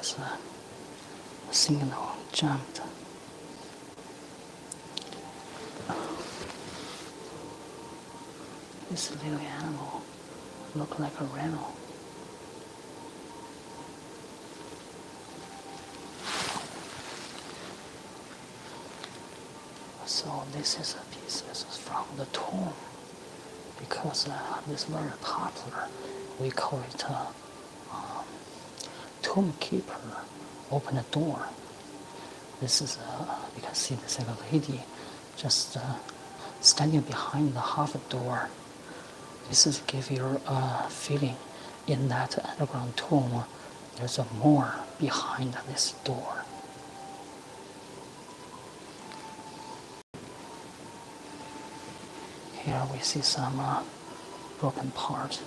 as a signal jumped. This little animal looked like a rhino. So this is a piece. This is from the tomb, because this is very popular. We call it tomb keeper. Open the door. This is you can see this like a lady just standing behind the half door. This is give you a feeling in that underground tomb. There's a more behind this door. Here we see some broken part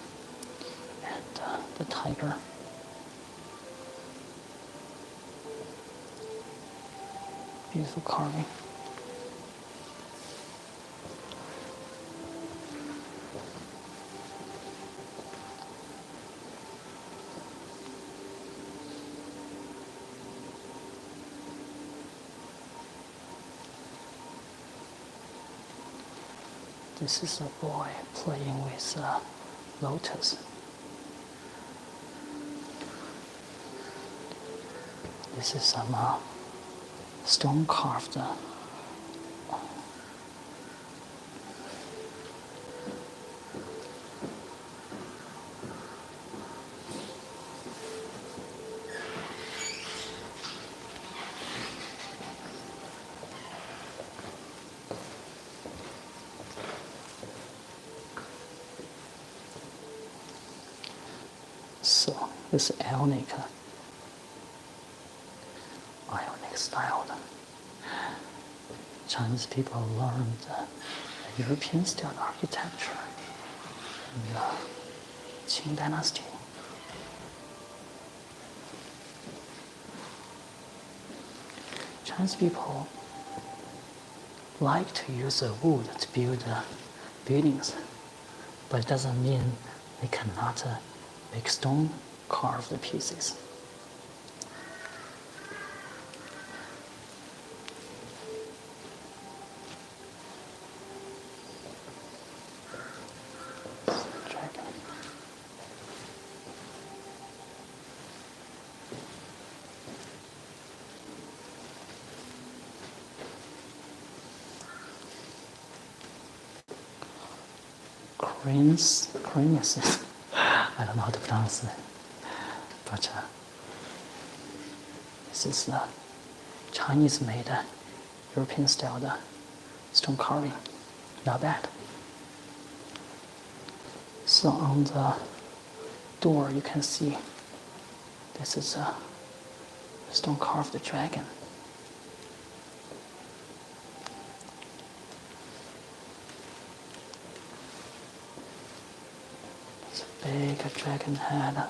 and the tiger. Beautiful carving. This is a boy playing with a lotus. This is some stone carved so this Ionic style. Chinese people learned the European style architecture in the Qing dynasty. Chinese people like to use wood to build buildings, but it doesn't mean they cannot make stone carved pieces. Cranes. I don't know how to pronounce it, but this is Chinese-made European-styled stone carving. Not bad. So on the door, you can see this is a stone-carved dragon. Big dragon head,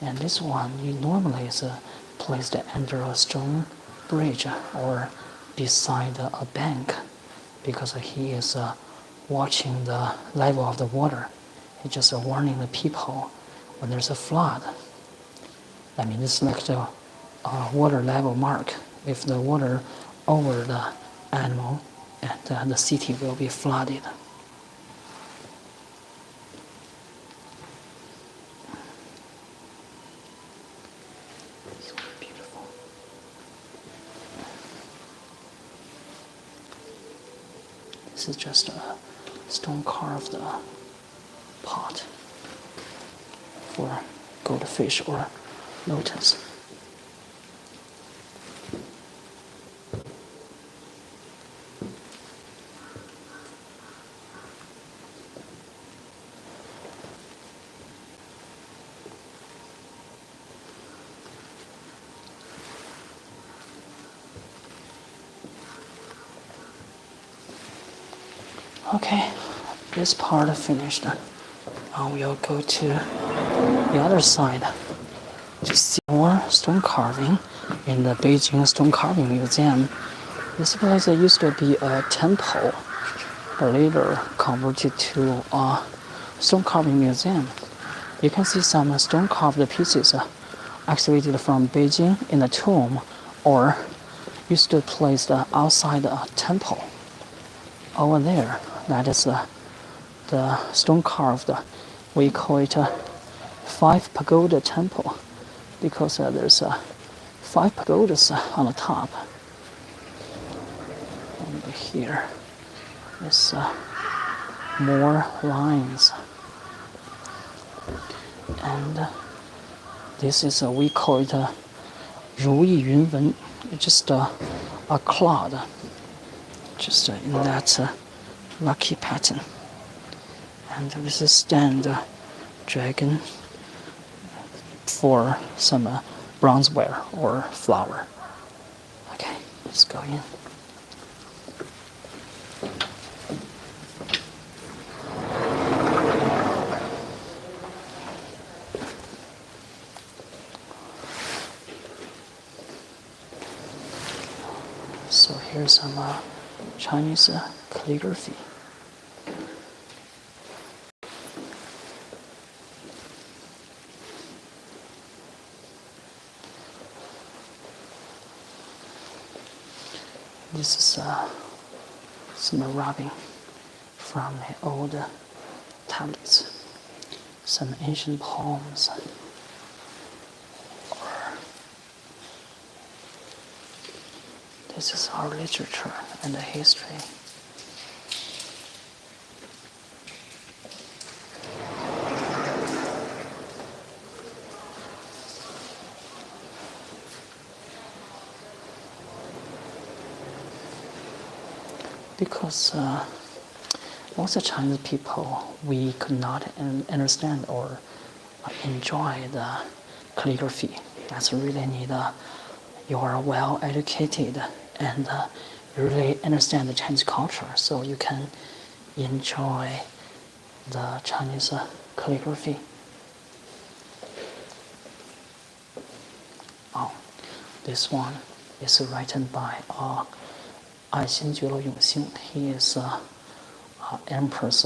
and this one normally is placed under a stone bridge or beside a bank, because he is watching the level of the water. He's just warning the people when there's a flood. I mean, it's like the water level mark. If the water over the animal, and the city will be flooded. This is just a stone-carved pot for goldfish or lotus. Okay, this part finished. Now we'll go to the other side to see more stone carving in the Beijing Stone Carving Museum. This place used to be a temple, but later converted to a stone carving museum. You can see some stone carved pieces excavated from Beijing in a tomb, or used to place outside a temple. Over there, that is the stone carved. We call it a 5 pagoda temple because there's 5 pagodas on the top. And here is more lines. And this is we call it 如意云纹, just a cloud, just in that lucky pattern. And this is stand dragon for some bronzeware or flower. Okay, let's go in. So here's some Chinese calligraphy. This is some rubbing from the old tablets, some ancient poems. This is our literature and the history. Because most of Chinese people, we could not understand or enjoy the calligraphy. That's really need you are well educated and you really understand the Chinese culture, so you can enjoy the Chinese calligraphy. Oh, this one is written by 爱新觉罗永兴. He is emperor's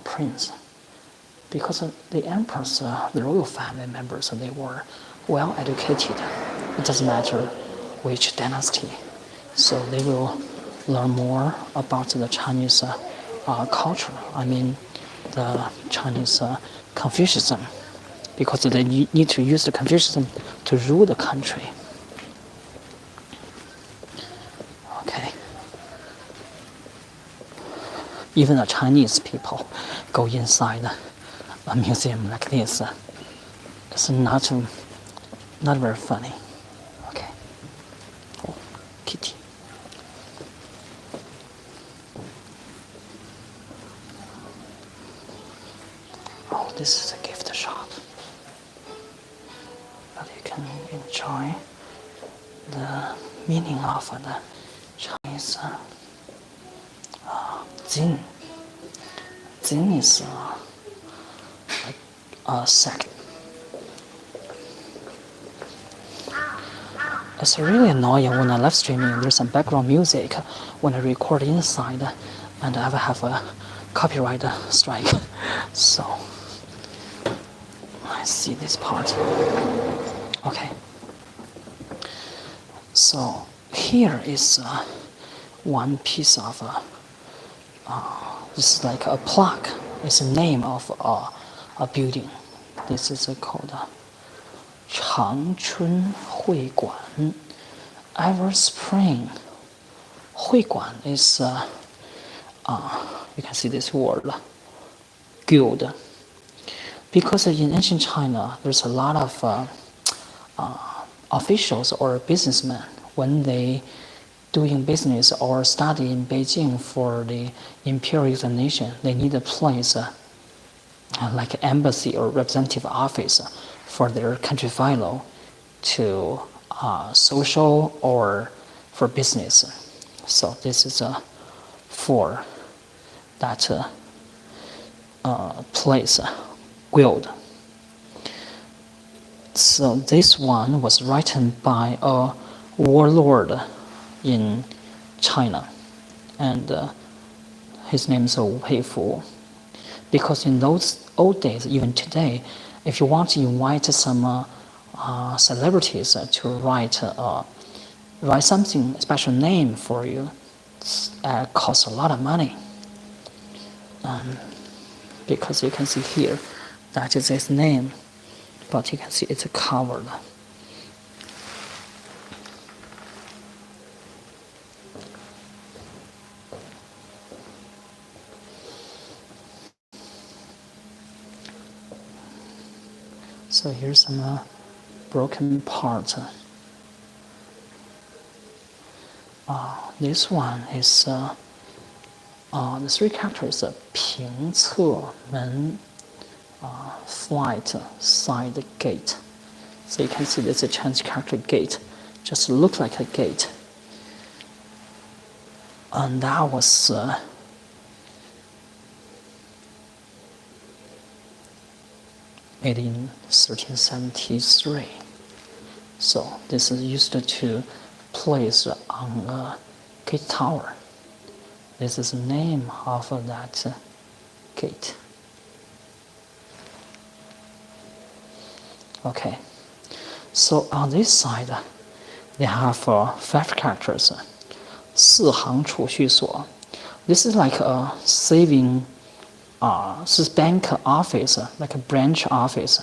prince. Because the emperor's, the royal family members, they were well educated. It doesn't matter which dynasty. So they will learn more about the Chinese culture. I mean, the Chinese Confucianism, because they need to use the Confucianism to rule the country. Okay. Even the Chinese people go inside a museum like this. It's not very funny. Okay. Oh, kitty. Oh, this is a gift shop. But you can enjoy the meaning of the Chinese Jin. Jin is a sect. It's really annoying when I live streaming. There's some background music when I record inside, and I have a copyright strike. So I see this part. Okay. So here is one piece of this is like a plaque. It's a name of a building. This is called Changchun Huiguan, Ever Spring. Huiguan is you can see this word, guild. Because in ancient China, there's a lot of officials or businessmen, when they doing business or study in Beijing for the imperial examination, they need a place like embassy or representative office for their country fellow to social or for business. So this is for that place, guild. So this one was written by a warlord in China, and his name is Wu Peifu. Because in those old days, even today, if you want to invite some celebrities to write something special name for you. Costs a lot of money. Because you can see here that is his name, but you can see it's covered. So here's some broken part. This one is the three characters: 平侧门, flight, side, gate. So you can see this is a Chinese character gate, just look like a gate. And that was made in 1373. So this is used to place on a gate tower. This is the name of that gate. Okay, so on this side, they have 5 characters. 四行储蓄所. This is like a saving, this is bank office, like a branch office.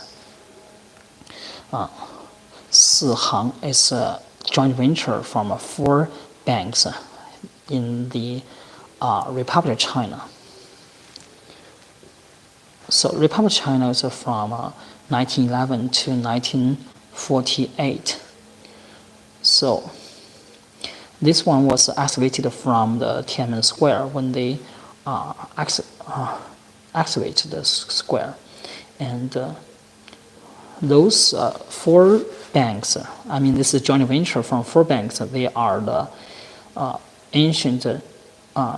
四行 is a joint venture from 4 banks in the Republic of China. So Republic of China is from 1911 to 1948. So this one was excavated from the Tiananmen Square when they excavated the square. And those 4 banks, I mean this is a joint venture from 4 banks, they are the ancient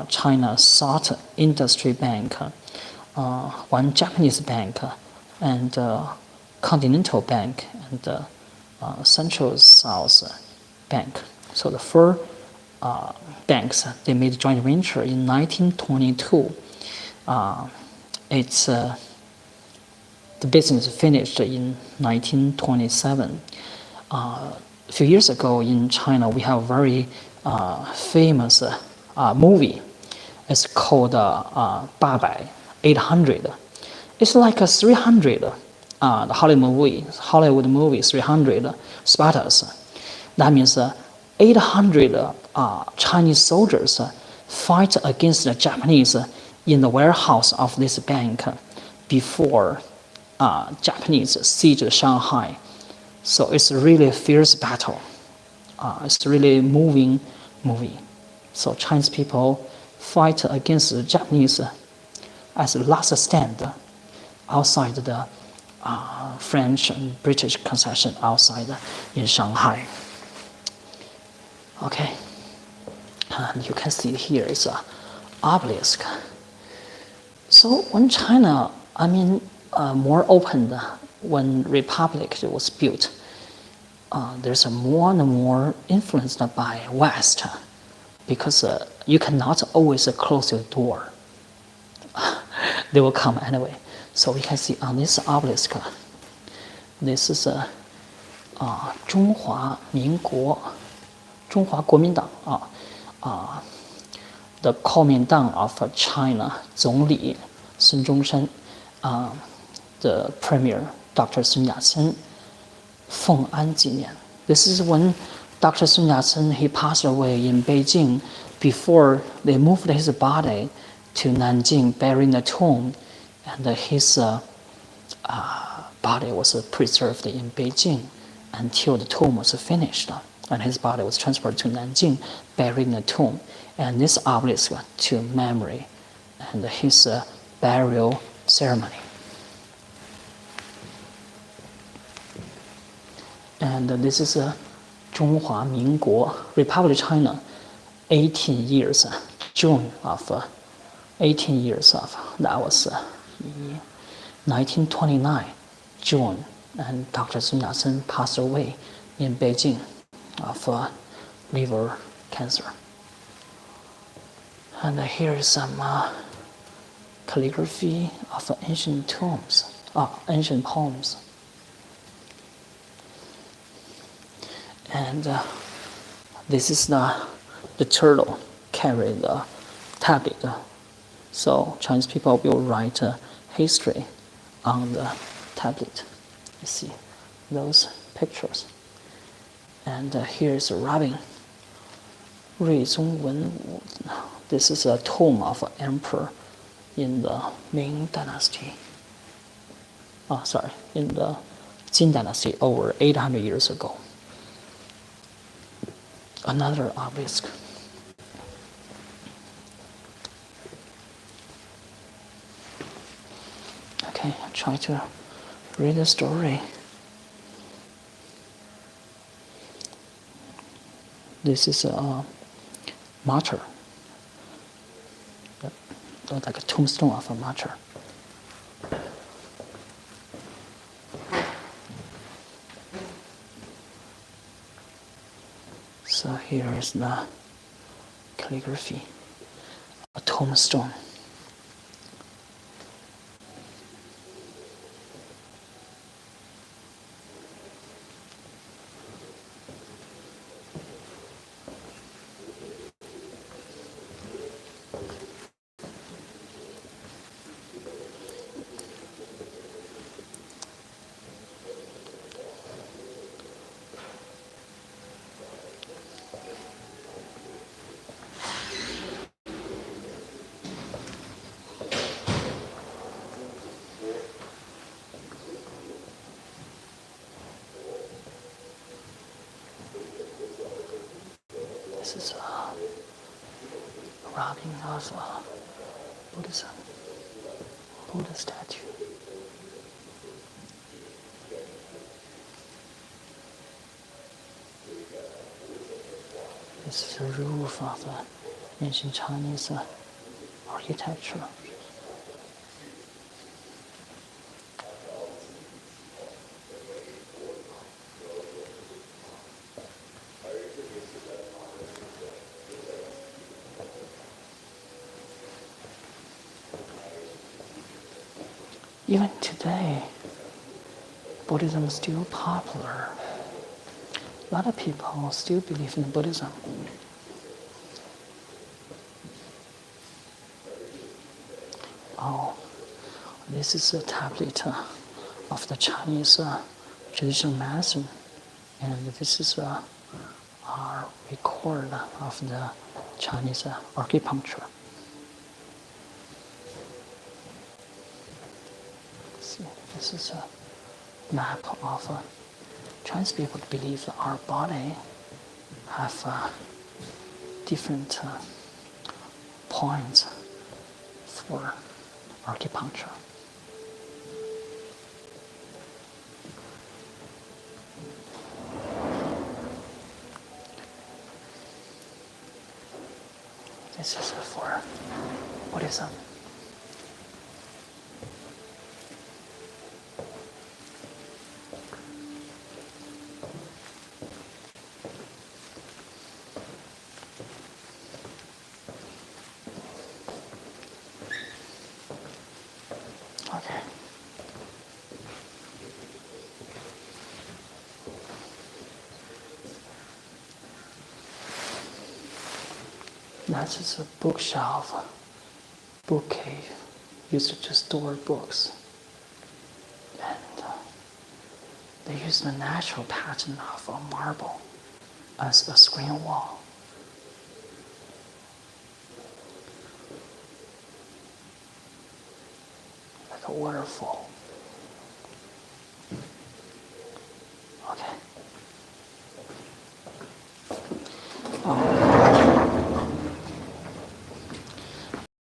China Salt Industry Bank, one Japanese bank, and Continental Bank, and Central South Bank. So the 4 banks, they made joint venture in 1922. The business finished in 1927. A few years ago in China, we have a very famous movie. It's called 800. It's like a 300, the Hollywood movie 300 Spartans. That means 800 Chinese soldiers fight against the Japanese in the warehouse of this bank before Japanese sieged Shanghai. So it's a really fierce battle. It's a really moving movie. So Chinese people fight against the Japanese as a last stand outside the French and British concession outside in Shanghai. Okay, and you can see here is an obelisk. So when China, more open when Republic was built, there's more and more influenced by West, because you cannot always close your door. They will come anyway. So we can see on this obelisk, this is 中华民国党 the Kuomintang of China, 总理孙中山, the Premier Dr. Sun Yat-sen, 奉安纪念. This is when Dr. Sun Yat-sen, he passed away in Beijing before they moved his body to Nanjing, buried in the tomb, and his body was preserved in Beijing until the tomb was finished, and his body was transferred to Nanjing, buried in the tomb, and this obelisk to memory and his burial ceremony. And this is 中华民国 Republic of China, 18 years, June of 18 years of, that was 1929, June, and Dr. Sun Yat-sen passed away in Beijing of liver cancer. And here is some calligraphy of ancient tombs, ancient poems. And this is the turtle carry the tablet. So Chinese people will write history on the tablet. You see those pictures. And here's a rubbing. 睿宗文武. This is a tomb of an emperor in the Ming Dynasty. In the Jin Dynasty over 800 years ago. Another obelisk. Okay, I'll try to read the story. This is a martyr, like a tombstone of a martyr. So here is the calligraphy, a tombstone. This is a rubbing of a Buddha statue. This is the roof of the ancient Chinese architecture. Even today, Buddhism is still popular. A lot of people still believe in Buddhism. Oh, this is a tablet of the Chinese traditional medicine, and this is a record of the Chinese acupuncture. See, this is a map of Chinese people believe that our body have different points for acupuncture. This is for Buddhism. Okay. That's just a bookshelf, bookcase, used to store books. And they use the natural pattern of a marble as a screen wall. Like a waterfall. Okay.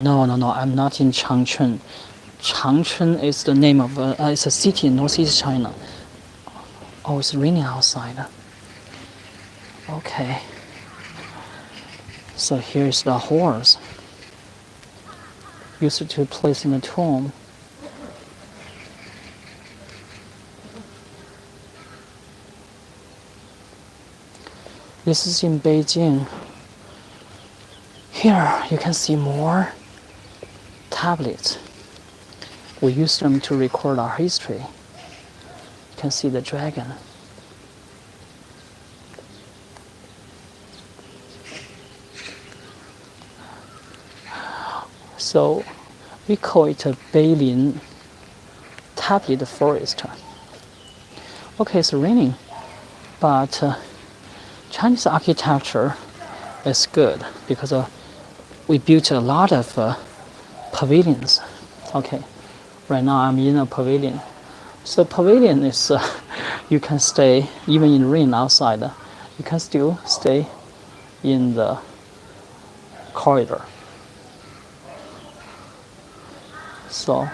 No, I'm not in Changchun. Changchun is the name of it's a city in northeast China. Oh, it's raining outside. Okay. So here's the horse. Used to place in the tomb. This is in Beijing. Here you can see more tablets. We use them to record our history. You can see the dragon. So we call it a Beijing tablet forest. Okay, it's raining, but Chinese architecture is good because we built a lot of pavilions. Okay, right now I'm in a pavilion. So pavilion is you can stay even in rain outside. You can still stay in the corridor. So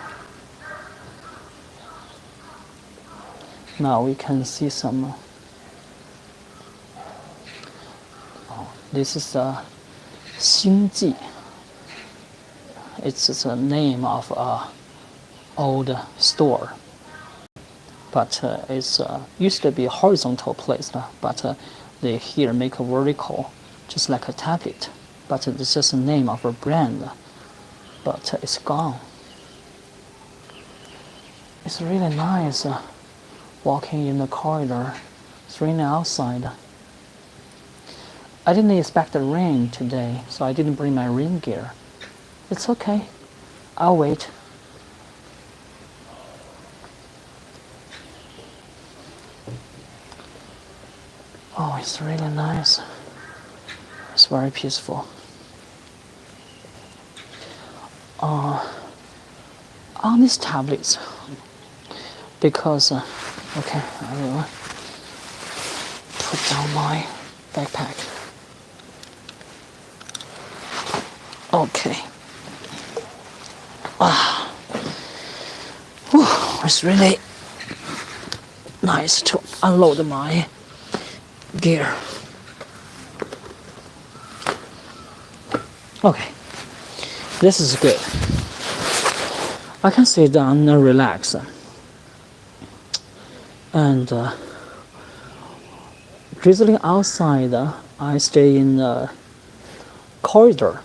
now we can see some. This is a Xingji. It's the name of a old store, but it's used to be horizontal placed, but they here make a vertical, just like a tablet. But it's just the name of a brand, but it's gone. It's really nice walking in the corridor. It's raining outside. I didn't expect the rain today, so I didn't bring my rain gear. It's okay. I'll wait. Oh, it's really nice. It's very peaceful. On these tablets, because okay, I will put down my backpack. Okay. It's really nice to unload my gear. Okay, this is good. I can sit down and relax. And drizzling outside, I stay in the corridor,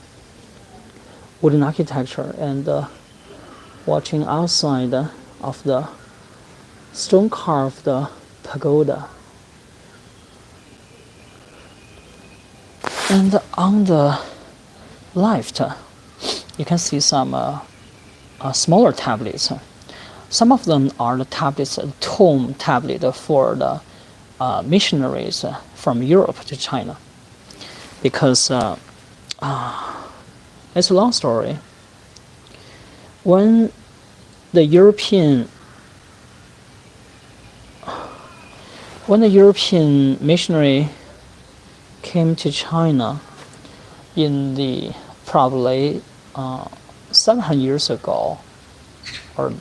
wooden architecture, and watching outside of the stone carved pagoda. And on the left, you can see some smaller tablets. Some of them are the tablets, tomb tablet for the missionaries from Europe to China. Because it's a long story. When the European missionary came to China in the probably 700 years ago, or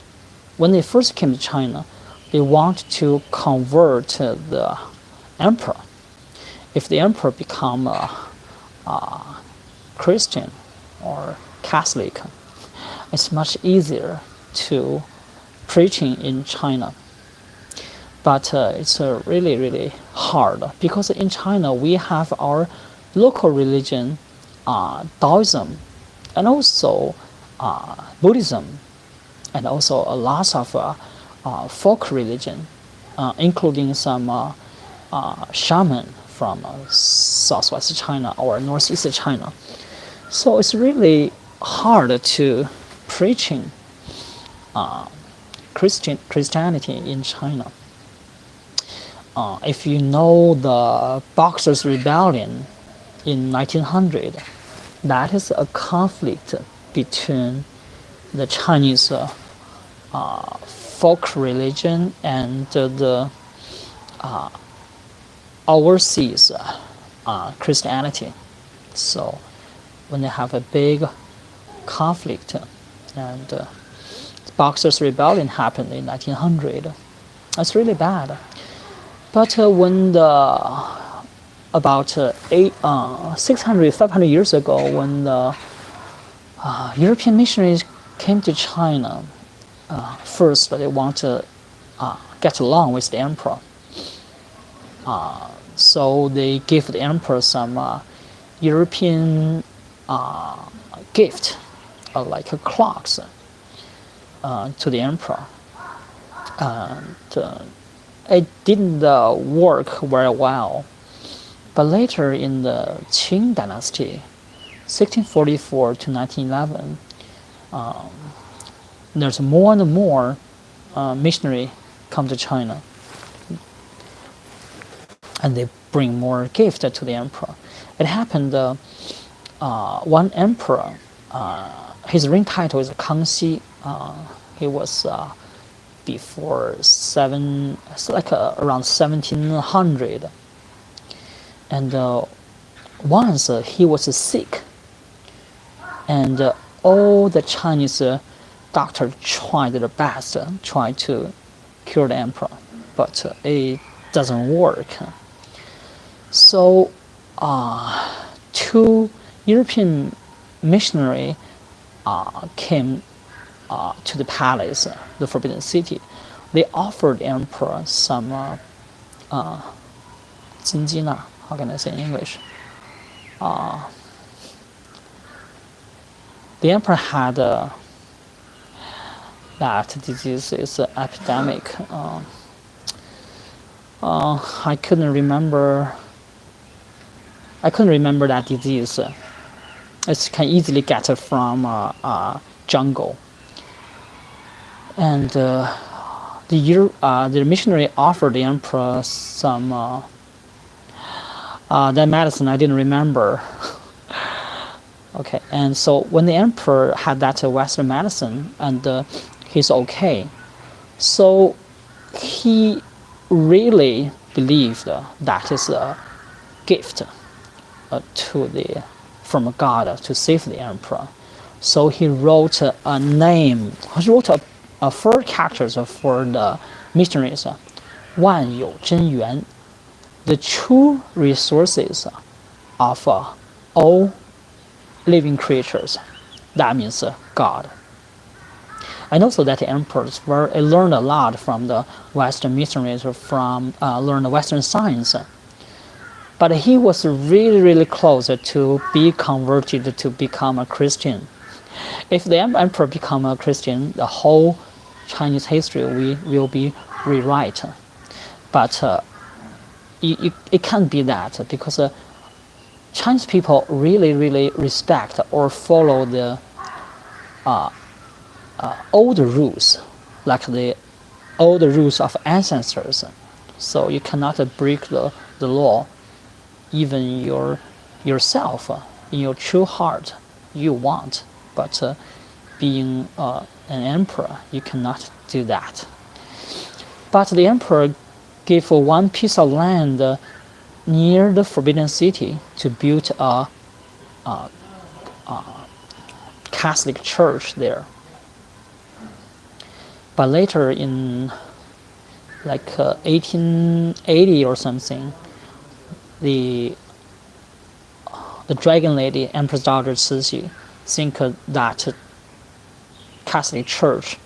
when they first came to China, they want to convert the emperor. If the emperor become a Christian or Catholic, it's much easier to preaching in China. But it's really, really hard because in China we have our local religion, Taoism, and also Buddhism, and also a lot of folk religion, including some shaman from southwest China or northeast China. So it's really hard to preaching Christianity in China. If you know the Boxers' Rebellion in 1900, that is a conflict between the Chinese folk religion and the overseas Christianity. So when they have a big conflict, and the Boxers' Rebellion happened in 1900, that's really bad. But when about 600, 500 years ago, when the European missionaries came to China, first they want to get along with the emperor. So they give the emperor some European gift, like clocks, to the emperor. And it didn't work very well. But later in the Qing dynasty, 1644 to 1911, there's more and more missionary come to China, and they bring more gifts to the emperor. It happened one emperor, his reign title is Kangxi. He was before around 1700, and once he was sick, and all the Chinese doctors tried their best, tried to cure the emperor, but it doesn't work. So two European missionaries came to the palace, the Forbidden City. They offered the emperor some 金鸡呢, how can I say in English? The emperor had that disease is an epidemic. I couldn't remember that disease. It can easily get from jungle. And the missionary offered the emperor some that medicine I didn't remember. Okay, and so when the emperor had that Western medicine, and he's okay, so he really believed that is a gift from God to save the emperor. So he wrote a name. He wrote a 4 characters for the missionaries. 万有真源, the true resources of all living creatures. That means God. And also that the emperors learned a lot from the Western missionaries, learned Western science. But he was really, really close to be converted to become a Christian. If the emperor become a Christian, the whole Chinese history will be rewrite. But it can't be that, because Chinese people really, really respect or follow the old rules, like the old rules of ancestors. So you cannot break the law. Even yourself, in your true heart, you want. But being an emperor, you cannot do that. But the emperor gave 1 piece of land near the Forbidden City to build a Catholic church there. But later, in like 1880 or something, the dragon lady, Empress daughter Cixi, think that Catholic church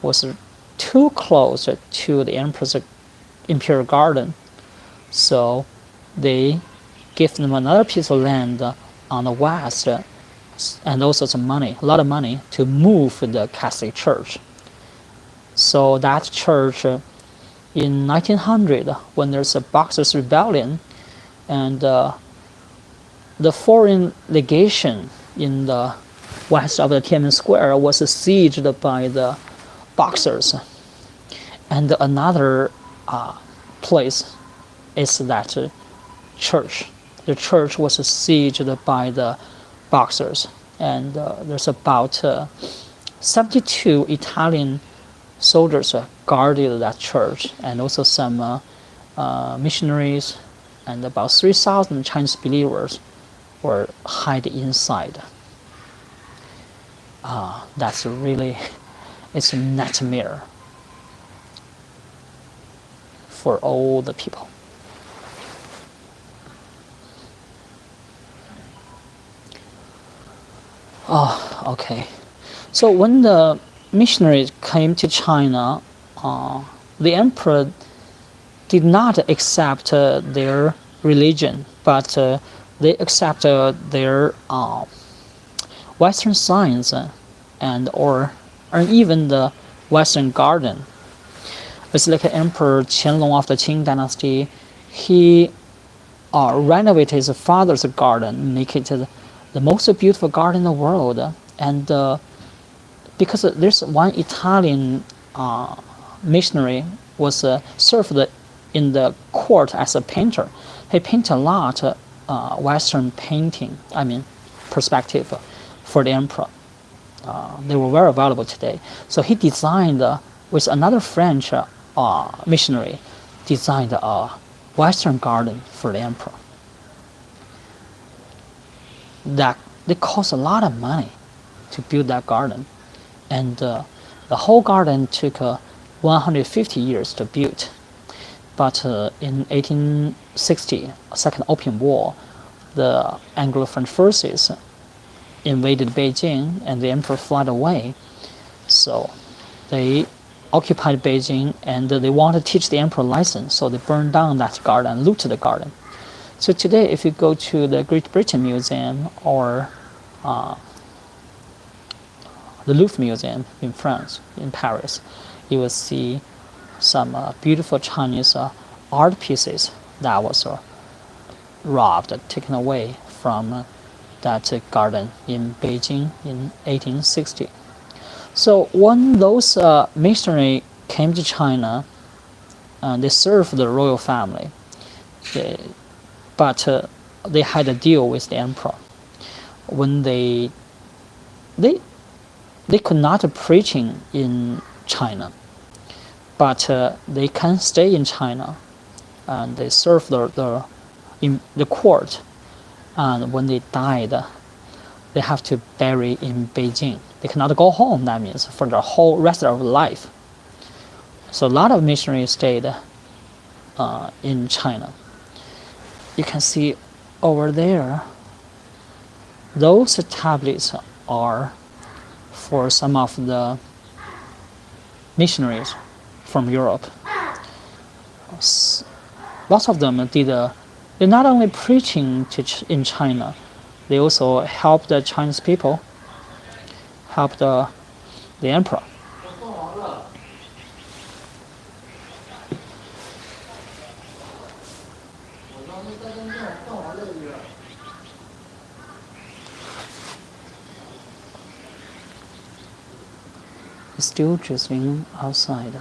was too close to the emperor's imperial garden, so they gave them another piece of land on the west, and also some money, a lot of money, to move the Catholic church. So that church, in 1900, when there's a Boxers' Rebellion, and the foreign legation in the west of the Tiananmen Square was sieged by the Boxers. And another place is that church. The church was sieged by the Boxers, and there's about 72 Italian soldiers guarded that church, and also some missionaries, and about 3,000 Chinese believers were hid inside. That's really, it's a nightmare for all the people. Oh, okay. So when the missionaries came to China, the emperor did not accept their religion, but they accepted their Western science or even the Western garden. It's like Emperor Qianlong of the Qing dynasty. He renovated his father's garden, make it the most beautiful garden in the world, and because there's one Italian missionary was served in the court as a painter. He painted a lot Western painting, I mean, perspective for the emperor. They were very valuable today. So he designed, with another French missionary, designed a Western garden for the emperor. That it cost a lot of money to build that garden, and the whole garden took 150 years to build. But in 1860, Second Opium War, the Anglo-French forces invaded Beijing, and the emperor fled away. So they occupied Beijing, and they wanted to teach the emperor lesson. So they burned down that garden, looted the garden. So today, if you go to the Great Britain Museum or the Louvre Museum in France, in Paris, you will see some beautiful Chinese art pieces that was robbed, taken away from that garden in Beijing in 1860. So when those missionaries came to China, they served the royal family, but they had a deal with the emperor. When they could not preaching in China, but they can stay in China, and they serve in the court. And when they died, they have to bury in Beijing. They cannot go home. That means for the whole rest of life. So a lot of missionaries stayed in China. You can see over there, those tablets are for some of the missionaries from Europe. Lots of them they're not only preaching in China, they also help the Chinese people, help the emperor. It's still drizzling outside,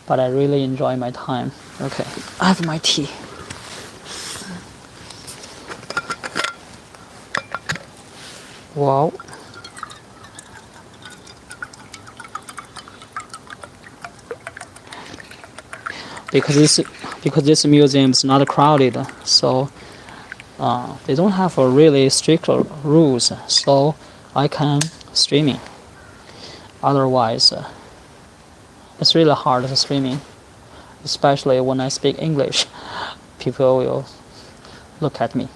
but I really enjoy my time. Okay, I have my tea. Wow. Because this museum is not crowded, so they don't have a really strict rules, so I can streaming. Otherwise, it's really hard to streaming, especially when I speak English. People will look at me.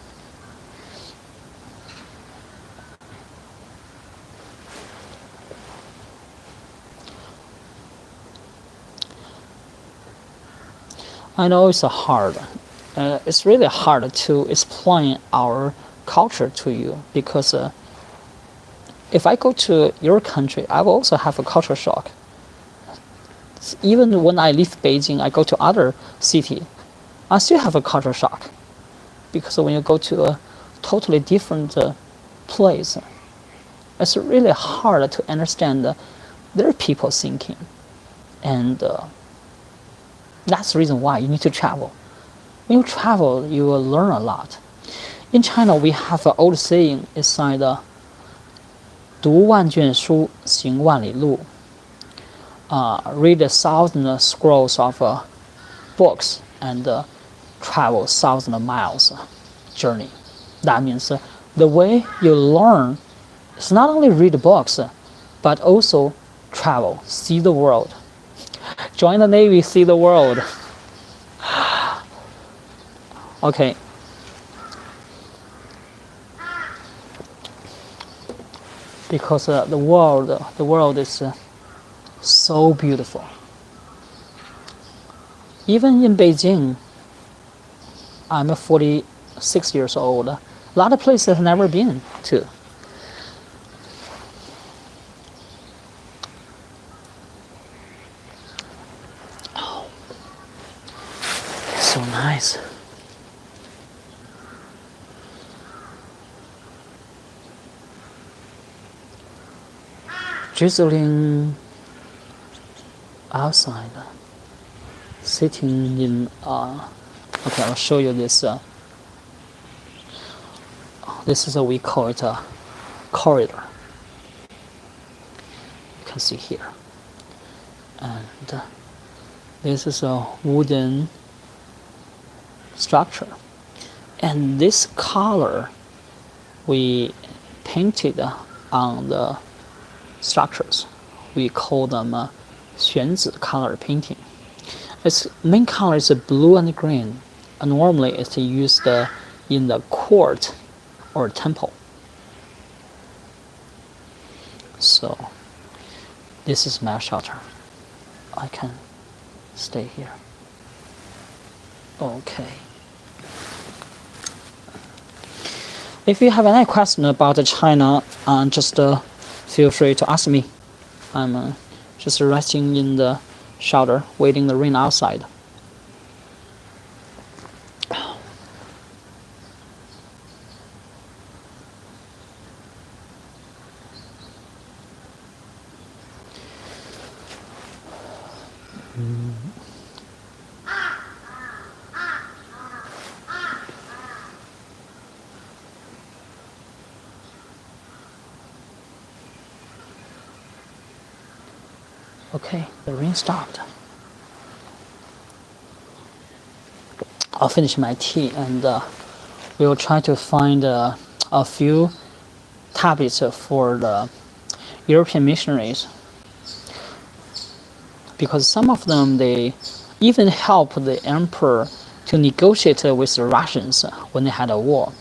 I know it's hard. It's really hard to explain our culture to you, because if I go to your country, I will also have a culture shock. Even when I leave Beijing, I go to other city, I still have a culture shock, because when you go to a totally different place, it's really hard to understand their people thinking, and that's the reason why you need to travel. When you travel, you will learn a lot. In China, we have an old saying inside 读万卷书，行万里路. Read 1,000 scrolls of books and travel 1,000 miles journey. That means the way you learn is not only read books, but also travel, see the world. Join the Navy, see the world. Okay. Because the world is so beautiful. Even in Beijing, I'm 46 years old. A lot of places I've never been to. Oh, so nice. drizzling outside, sitting in. Okay, I'll show you this. This is what we call it a corridor. You can see here, and this is a wooden structure, and this color we painted on the structures. We call them 选址 color painting. Its main color is blue and green. And normally it's used in the court or temple. So this is my shelter. I can stay here. Okay. If you have any question about China, just feel free to ask me. I'm just resting in the shelter, waiting the rain outside. Okay, the rain stopped. I'll finish my tea and we'll try to find a few tablets for the European missionaries, because some of them, they even help the emperor to negotiate with the Russians when they had a war.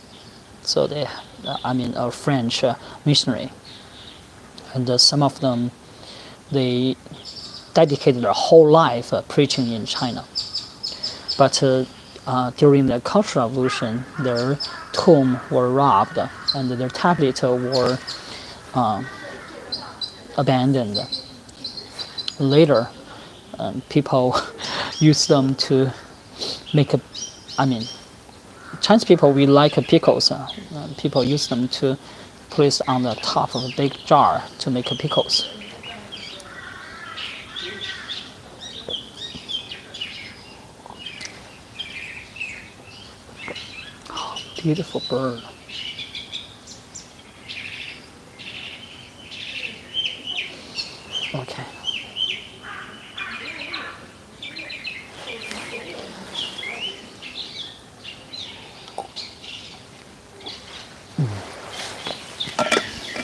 So they, a French missionary, and some of them, they dedicated their whole life preaching in China. But during the Cultural Revolution, their tomb were robbed and their tablets were abandoned. Later, people use them to make Chinese people, we like pickles. People use them to place on the top of a big jar to make pickles. Oh, beautiful bird. Okay.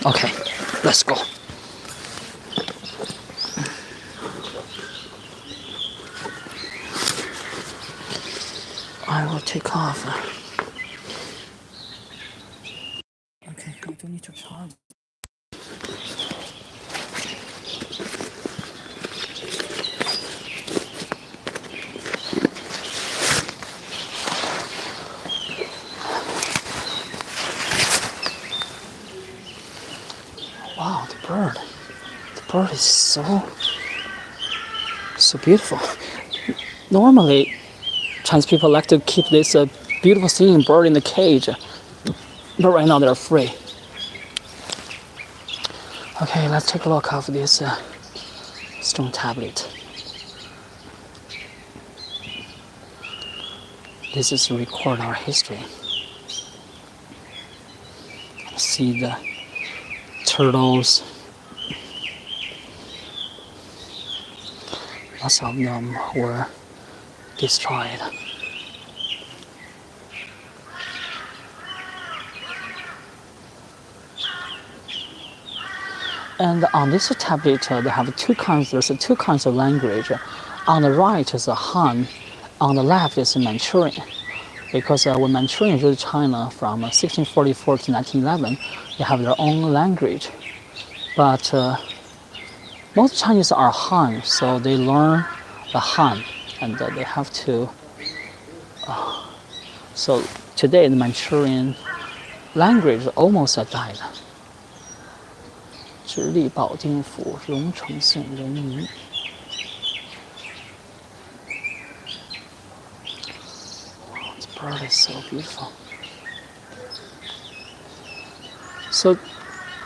Okay, let's go. I will take off. Okay, I don't need to charge. Wow, the bird. The bird is so beautiful. Normally, Chinese people like to keep this beautiful singing bird in the cage, but right now they're free. Okay, let's take a look at this stone tablet. This is record our history. See the turtles. Most of them were destroyed. And on this tablet, they have two kinds. There's two kinds of language. On the right is Han. On the left is Manchurian. Because when Manchurian ruled China from 1644 to 1911, they have their own language. But most Chinese are Han, so they learn the Han, and they have to. So today, the Manchurian language almost died. 直隶保定府荣成县人民。Wow, this bird is so beautiful. So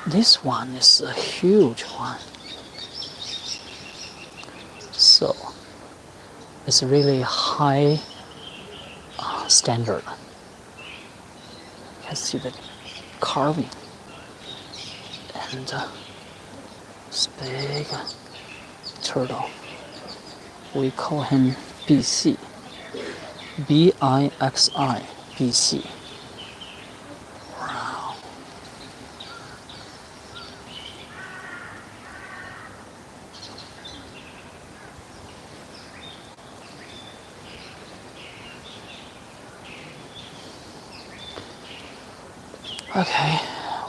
This one is a huge one. So it's really high standard. You can see the carving and this big turtle. We call him BC. BIXI, BC. Wow. Okay,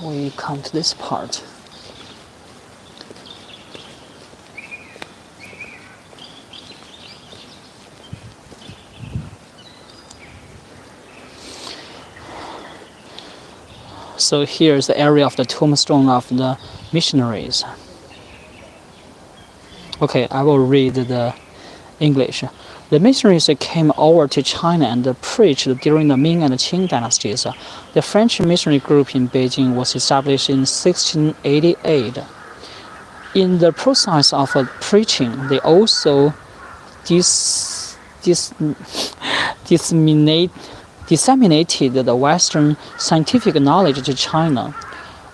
we come to this part. So here's the area of the tombstone of the missionaries. Okay, I will read the English. The missionaries came over to China and preached during the Ming and Qing dynasties. The French missionary group in Beijing was established in 1688. In the process of preaching, they also disseminated the Western scientific knowledge to China,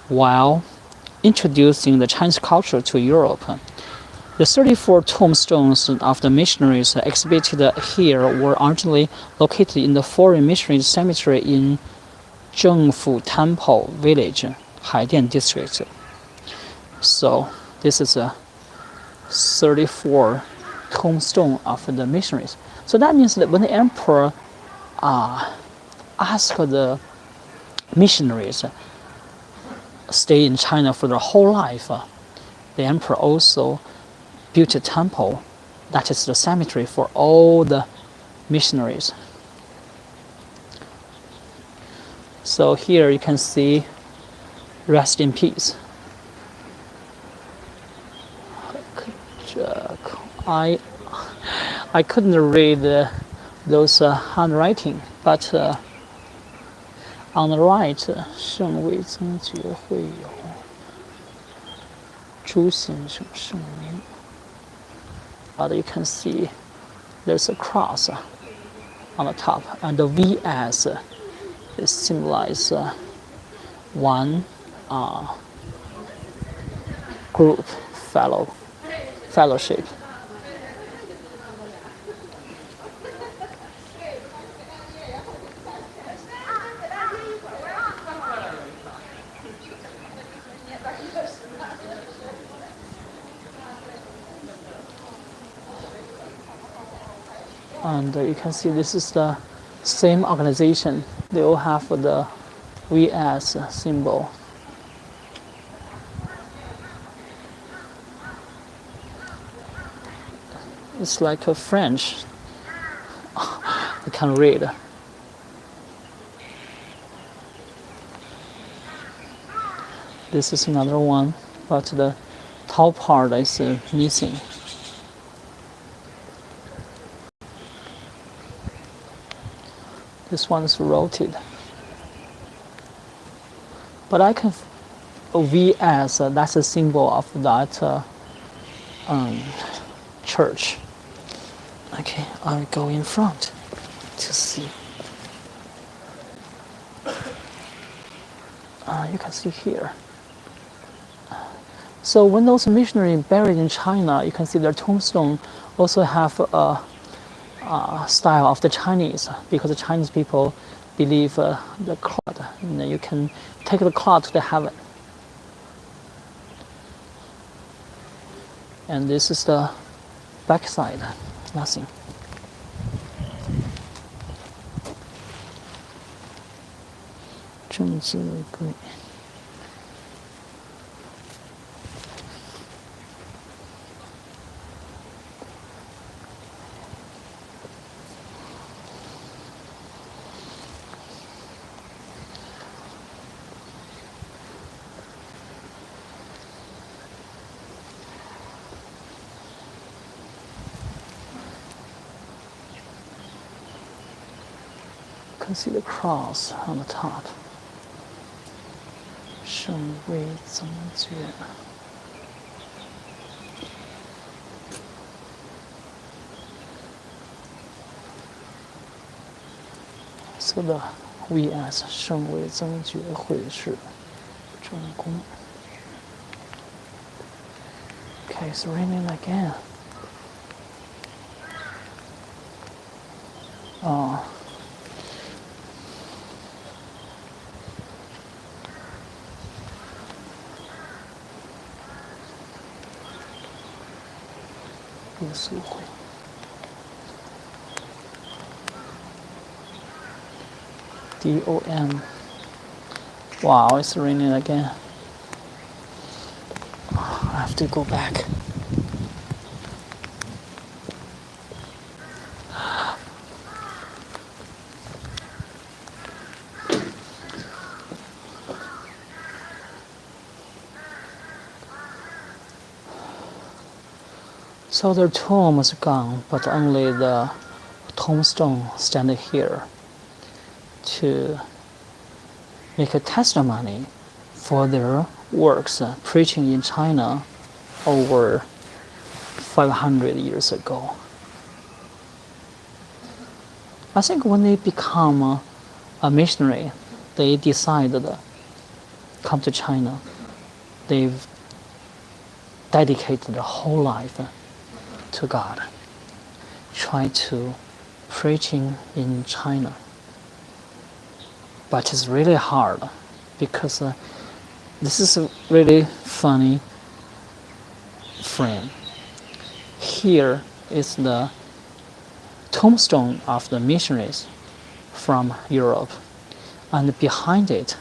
while introducing the Chinese culture to Europe. The 34 tombstones of the missionaries exhibited here were originally located in the foreign missionary cemetery in Zhengfu Temple Village, Haidian district. So this is a 34 tombstone of the missionaries. So that means that when the emperor asked the missionaries stay in China for their whole life, the emperor also built a temple, that is the cemetery for all the missionaries. So here you can see rest in peace. I couldn't read those handwriting, but on the right, 圣卫宗觉会有朱先生圣名. But you can see there's a cross on the top, and the VS it symbolizes one group fellowship. And you can see this is the same organization. They all have the VS symbol. It's like a French. I can't read. This is another one, but the top part is missing. This one is rotated. But I can VS, that's a symbol of that church. Okay, I'll go in front to see. You can see here. So when those missionaries buried in China, you can see their tombstone also have a style of the Chinese, because the Chinese people believe the cloud, you can take the cloud to the heaven. And this is the back side, nothing. You can see the cross on the top. 圣位增爵。So the V.S. 圣位增爵会是正宫。Okay, it's raining again. 哦。耶稣会。DOM. Wow, it's raining again. I have to go back. So the tomb is gone, but only the tombstone stand here to make a testimony for their works preaching in China over 500 years ago. I think when they become a missionary, they decided to come to China. They've dedicated their whole life to God, try to preaching in China. But it's really hard because this is a really funny frame. Here is the tombstone of the missionaries from Europe, and behind it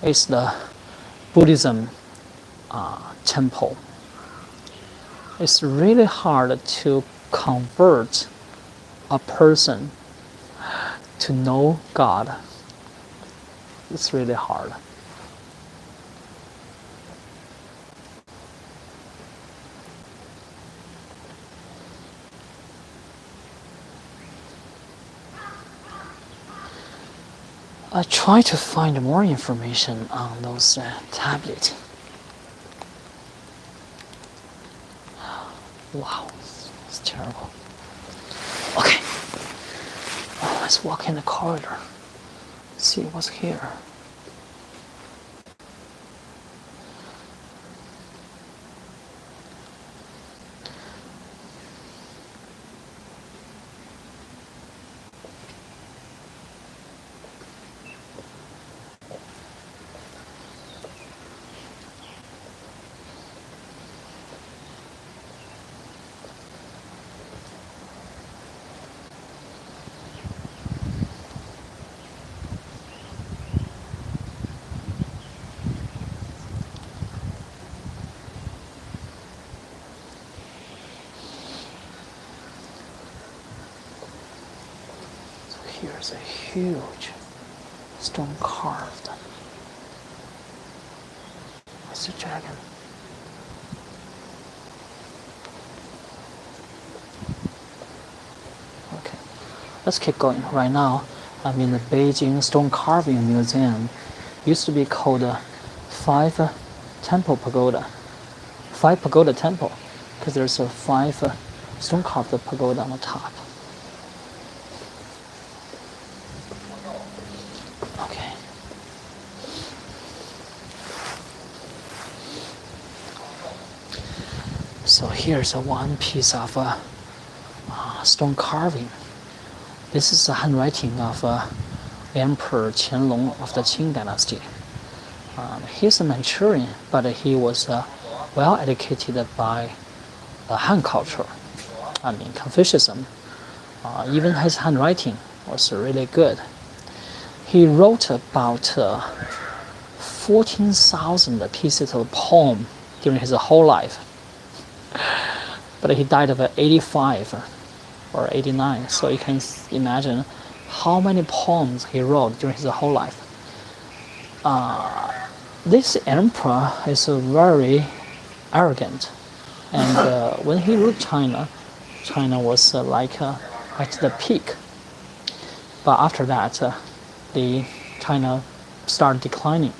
is the Buddhism temple. It's really hard to convert a person to know God. It's really hard. I try to find more information on those tablets. Wow, it's terrible. Okay, let's walk in the corridor. See what's here. Here's a huge stone carved. It's a dragon. Okay, let's keep going. Right now, I'm in the Beijing Stone Carving Museum. Used to be called Five Pagoda Temple, because there's a 5 stone carved pagoda on the top. So here's one piece of stone carving. This is the handwriting of Emperor Qianlong of the Qing dynasty. He's a Manchurian, but he was well educated by the Han culture. I mean Confucianism. Even his handwriting was really good. He wrote about 14,000 pieces of poem during his whole life. But he died of 85 or 89, so you can imagine how many poems he wrote during his whole life. This emperor is very arrogant, and when he ruled China, China was like at the peak. But after that, the China started declining.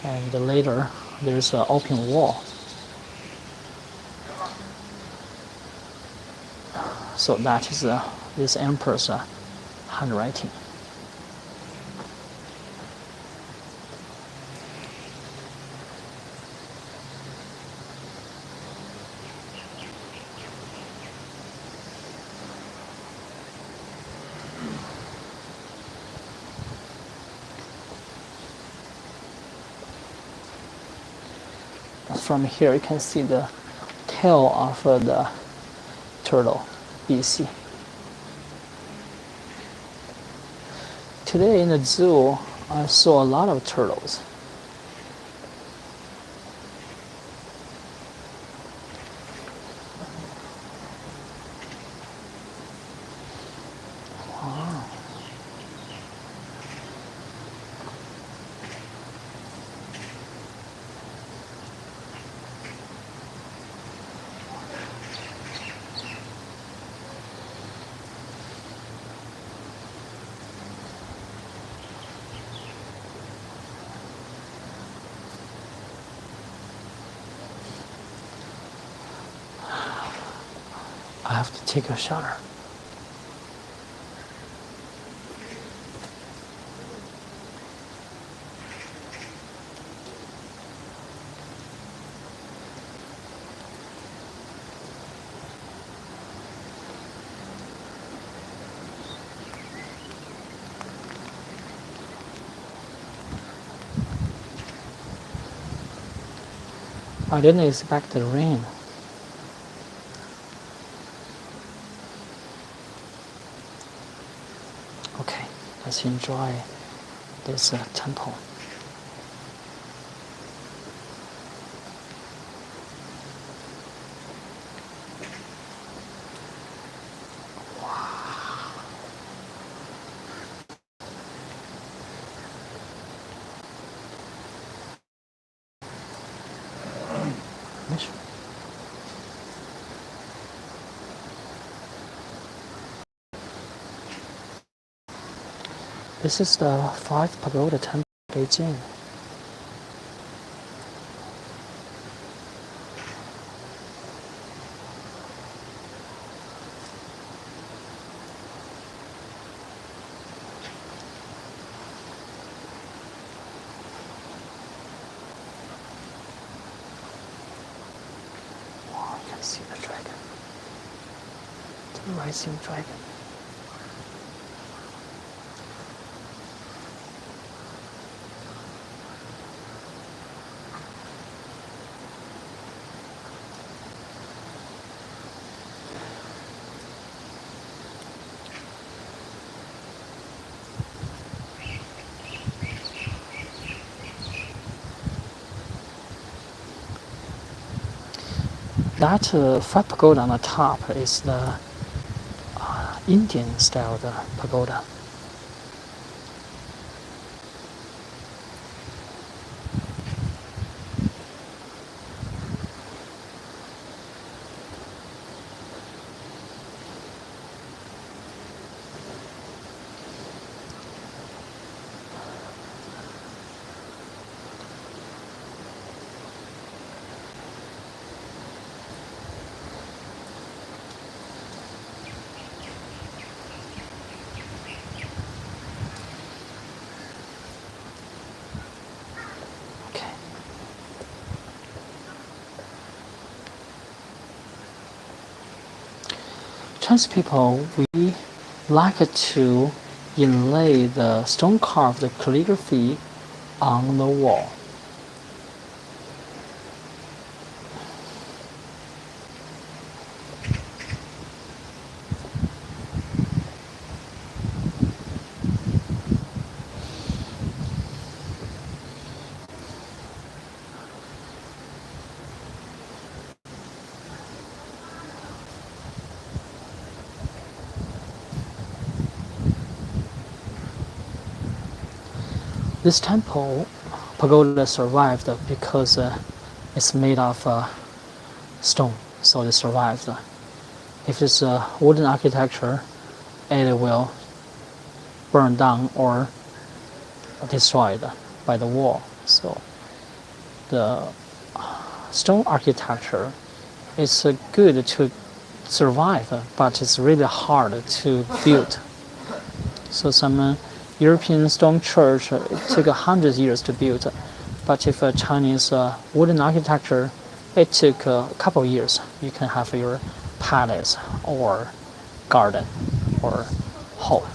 and later there's an open wall. So that is this emperor's handwriting. From here you can see the tail of the turtle, BC. Today in the zoo, I saw a lot of turtles. Wow. I have to take a shower. I didn't expect the rain. Okay, let's enjoy this temple. This is the 5 pagoda temple in Beijing. Wow, you can see the dragon. The rising dragon. That 5 pagoda on the top is the Indian style pagoda. Chinese people, we like to inlay the stone carved calligraphy on the wall. This temple pagoda survived because it's made of stone, so it survived. If it's wooden architecture, it will burn down or destroyed by the wall. So the stone architecture is good to survive, but it's really hard to build. So some European stone church it took 100 years to build, but if a Chinese wooden architecture, it took a couple years. You can have your palace or garden or hall.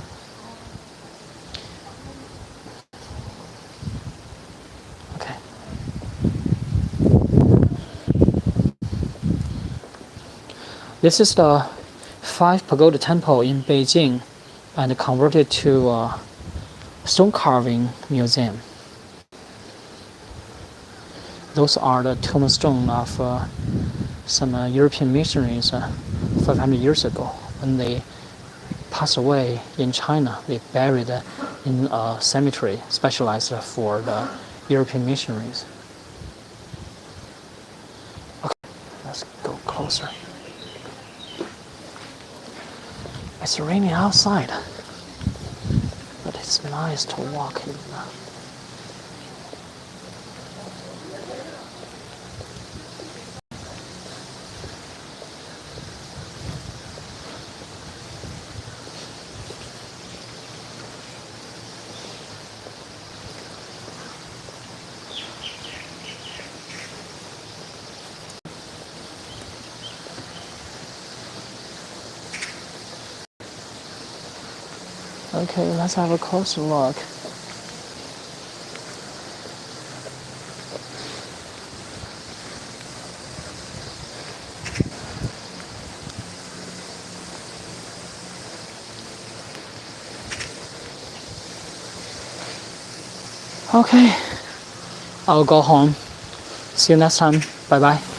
Okay. This is the 5 pagoda temple in Beijing and converted to a stone carving museum. Those are the tombstone of some European missionaries 500 years ago. When they passed away in China, they buried in a cemetery specialized for the European missionaries. Okay, let's go closer. It's raining outside, but it's nice to walk in. Okay, let's have a closer look. Okay, I'll go home. See you next time. Bye bye.